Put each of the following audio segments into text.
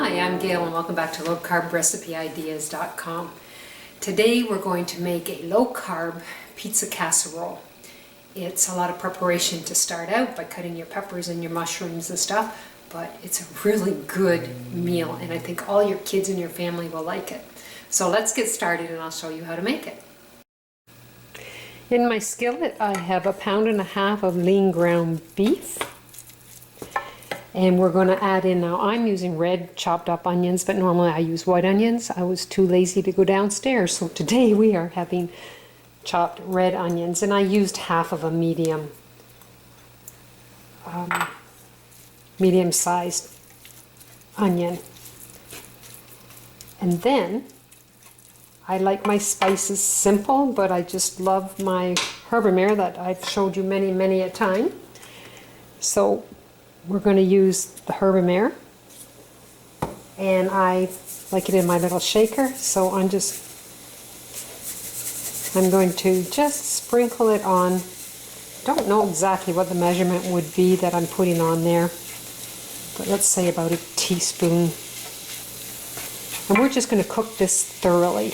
Hi, I'm Gail and welcome back to lowcarbrecipe.ideas.com. Today we're going to make a low-carb pizza casserole. It's a lot of preparation to start out by cutting your peppers and your mushrooms and stuff, but it's a really good meal and I think all your kids and your family will like it. So let's get started and I'll show you how to make it. In my skillet I have 1.5 pounds of lean ground beef. And we're going to add in, now I'm using red chopped up onions, but normally I use white onions. I was too lazy to go downstairs, so today we are having chopped red onions. And I used half of a medium-sized onion. And then, I like my spices simple, but I just love my Herbamare that I've showed you many a time. So we're going to use the Herbamare, and I like it in my little shaker, so I'm going to just sprinkle it on. Don't know exactly what the measurement would be that I'm putting on there, but let's say about a teaspoon. And we're just going to cook this thoroughly.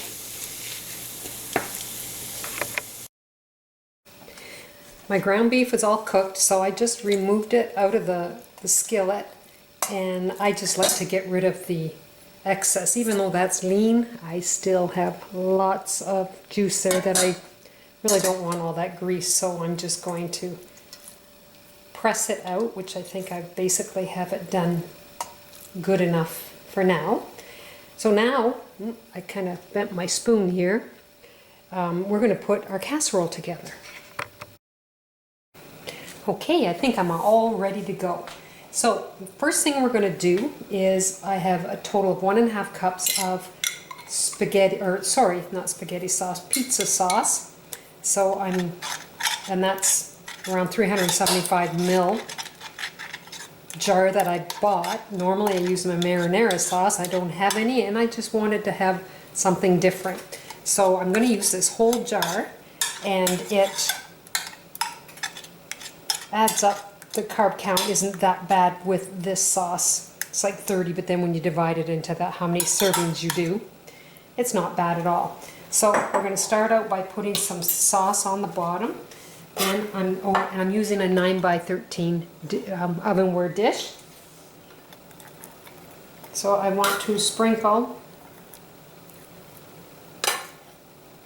My ground beef is all cooked, so I just removed it out of the skillet, and I just like to get rid of the excess. Even though that's lean, I still have lots of juice there that I really don't want all that grease, so I'm just going to press it out, which I think I basically have it done good enough for now. So now, I kind of bent my spoon here, we're going to put our casserole together. Okay, I think I'm all ready to go. So the first thing we're going to do is I have a total of 1.5 cups of pizza sauce. So and that's around 375 ml jar that I bought. Normally I use my marinara sauce. I don't have any, and I just wanted to have something different. So I'm going to use this whole jar, and it adds up. The carb count isn't that bad with this sauce. It's like 30, but then when you divide it into that, how many servings you do, it's not bad at all. So we're going to start out by putting some sauce on the bottom. Then I'm using a 9x13 ovenware dish. So I want to sprinkle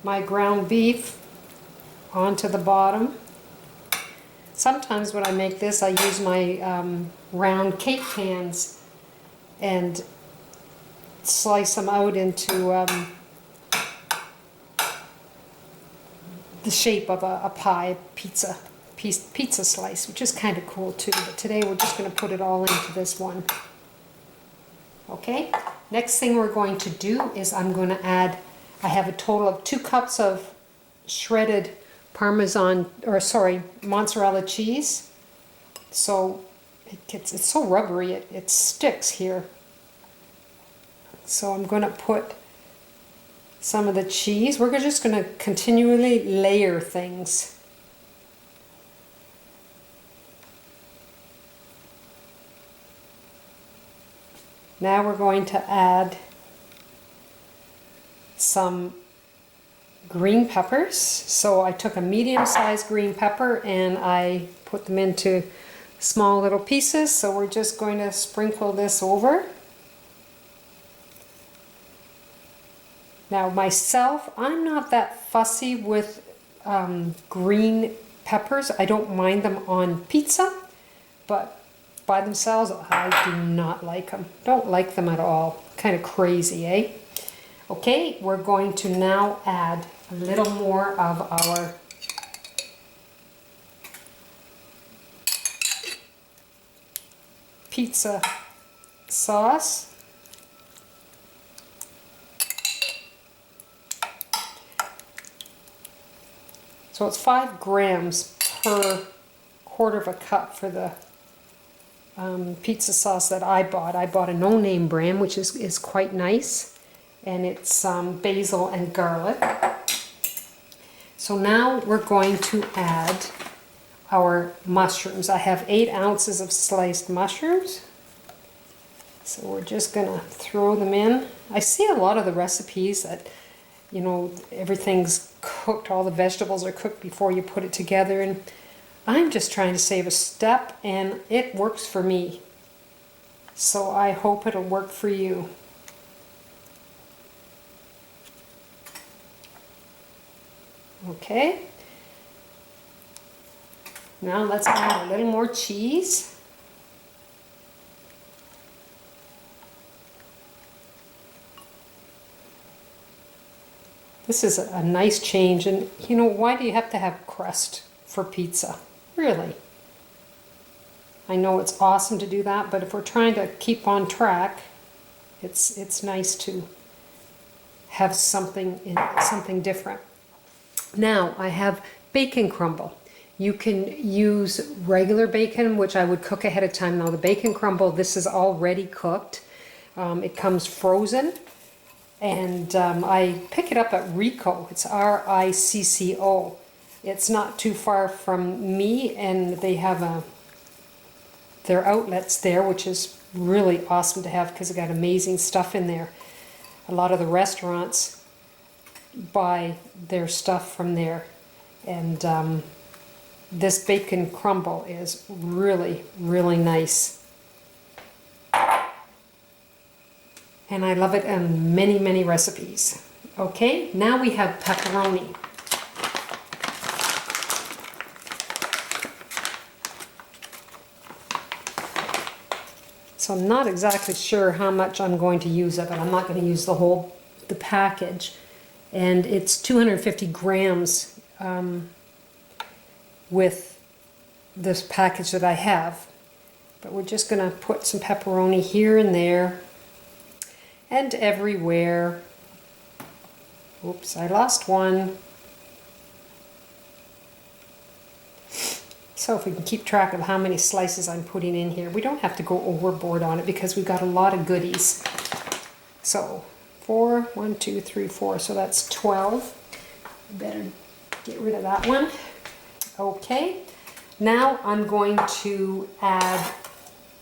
my ground beef onto the bottom. Sometimes when I make this, I use my round cake pans and slice them out into the shape of a pie, pizza slice, which is kind of cool too. But today we're just going to put it all into this one. Okay, next thing we're going to do is I'm going to add, I have a total of 2 cups of shredded mozzarella cheese. So it's so rubbery, it sticks here. So I'm going to put some of the cheese. We're just going to continually layer things. Now we're going to add some green peppers. So I took a medium-sized green pepper and I put them into small little pieces. So we're just going to sprinkle this over. Now myself, I'm not that fussy with green peppers. I don't mind them on pizza, but by themselves I do not like them. Don't like them at all. Kind of crazy, eh? Okay, we're going to now add a little more of our pizza sauce. So it's 5 grams per 1/4 cup for the pizza sauce that I bought. I bought a no-name brand, which is quite nice. And it's basil and garlic. So now we're going to add our mushrooms. I have 8 ounces of sliced mushrooms. So we're just gonna throw them in. I see a lot of the recipes that, you know, everything's cooked, all the vegetables are cooked before you put it together, and I'm just trying to save a step, and it works for me. So I hope it'll work for you. Okay. Now let's add a little more cheese. This is a nice change, and you know, why do you have to have crust for pizza? Really? I know it's awesome to do that, but if we're trying to keep on track, it's nice to have something different. Now I have bacon crumble. You can use regular bacon, which I would cook ahead of time. Now the bacon crumble, this is already cooked. It comes frozen. And I pick it up at Rico. It's R-I-C-C-O. It's not too far from me, and they have their outlets there, which is really awesome to have because they got amazing stuff in there. A lot of the restaurants buy their stuff from there, and this bacon crumble is really, really nice. And I love it in many, many recipes. Okay, now we have pepperoni. So I'm not exactly sure how much I'm going to use of it. I'm not going to use the package. And it's 250 grams with this package that I have. But we're just going to put some pepperoni here and there. And everywhere. Oops, I lost one. So if we can keep track of how many slices I'm putting in here, we don't have to go overboard on it because we've got a lot of goodies. So 4, 1, 2, 3, 4, so that's 12. Better get rid of that one. Okay, now I'm going to add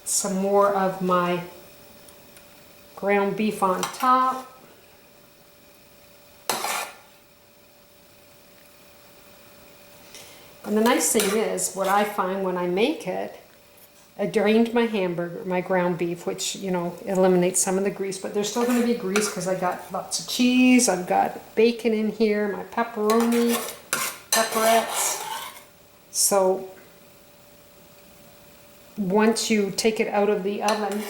some more of my ground beef on top. And the nice thing is, what I find when I make it, I drained my hamburger, my ground beef, which, you know, eliminates some of the grease, but there's still going to be grease because I got lots of cheese, I've got bacon in here, my pepperoni, pepperettes. So once you take it out of the oven,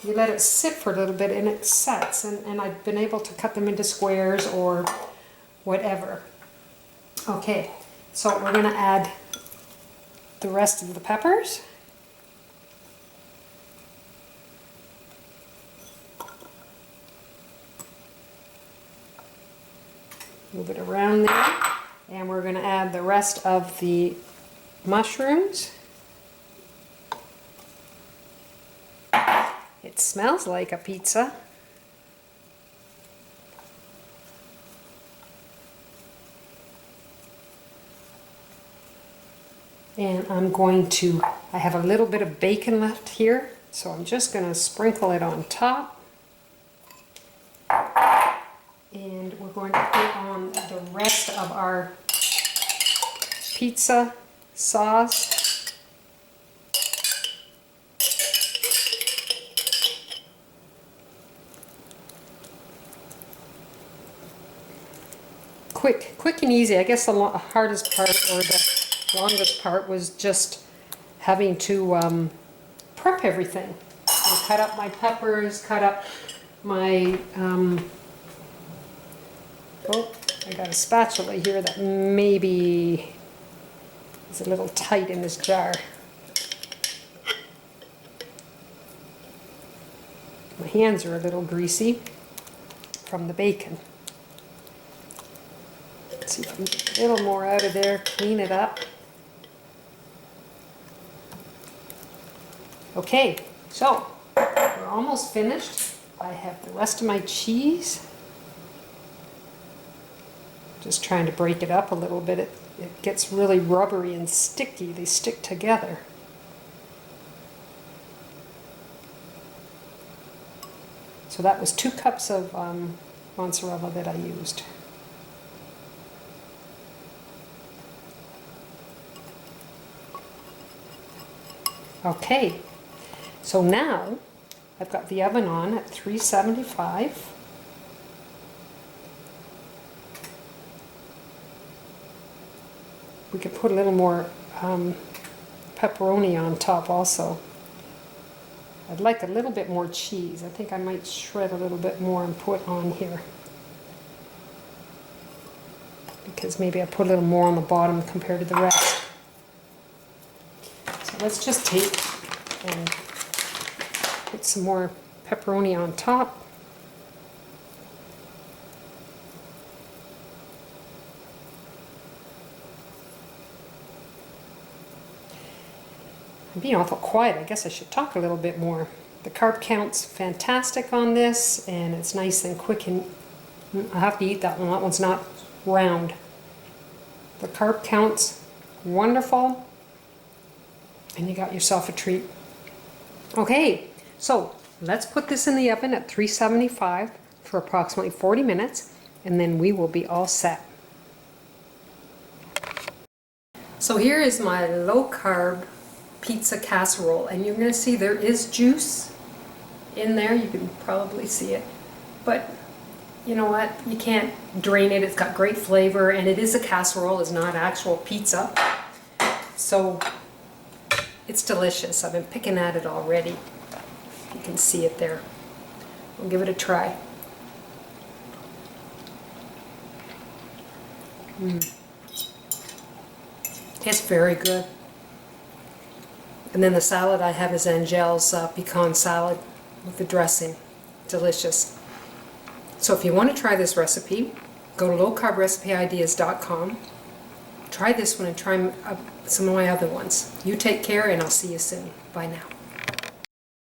you let it sit for a little bit and it sets, and I've been able to cut them into squares or whatever. Okay, so we're going to add the rest of the peppers. Move it around there, and we're going to add the rest of the mushrooms. It smells like a pizza. And I have a little bit of bacon left here, so I'm just going to sprinkle it on top. And we're going to put on the rest of our pizza sauce. Quick and easy. I guess the hardest part or the longest part was just having to prep everything. I cut up my peppers, cut up my, oh, I got a spatula here that maybe is a little tight in this jar. My hands are a little greasy from the bacon. Let's see if I can get a little more out of there, clean it up. Okay, so we're almost finished. I have the rest of my cheese. Just trying to break it up a little bit. It gets really rubbery and sticky. They stick together. So that was 2 cups of mozzarella that I used. Okay, so now I've got the oven on at 375. We could put a little more pepperoni on top also. I'd like a little bit more cheese. I think I might shred a little bit more and put on here. Because maybe I put a little more on the bottom compared to the rest. So let's just take and put some more pepperoni on top. I'm being awful quiet. I guess I should talk a little bit more. The carb count's fantastic on this, and it's nice and quick, and I have to eat that one. That one's not round. The carb count's wonderful, and you got yourself a treat. Okay, so let's put this in the oven at 375 for approximately 40 minutes, and then we will be all set. So here is my low carb pizza casserole, and you're going to see there is juice in there. You can probably see it, but you know what, you can't drain it. It's got great flavor, and it is a casserole. It's not actual pizza, so it's delicious. I've been picking at it already. You can see it there. We'll give it a try. It's very good. And then the salad I have is Angel's pecan salad with the dressing. Delicious. So if you want to try this recipe, go to lowcarbrecipe.ideas.com. Try this one and try some of my other ones. You take care, and I'll see you soon. Bye now.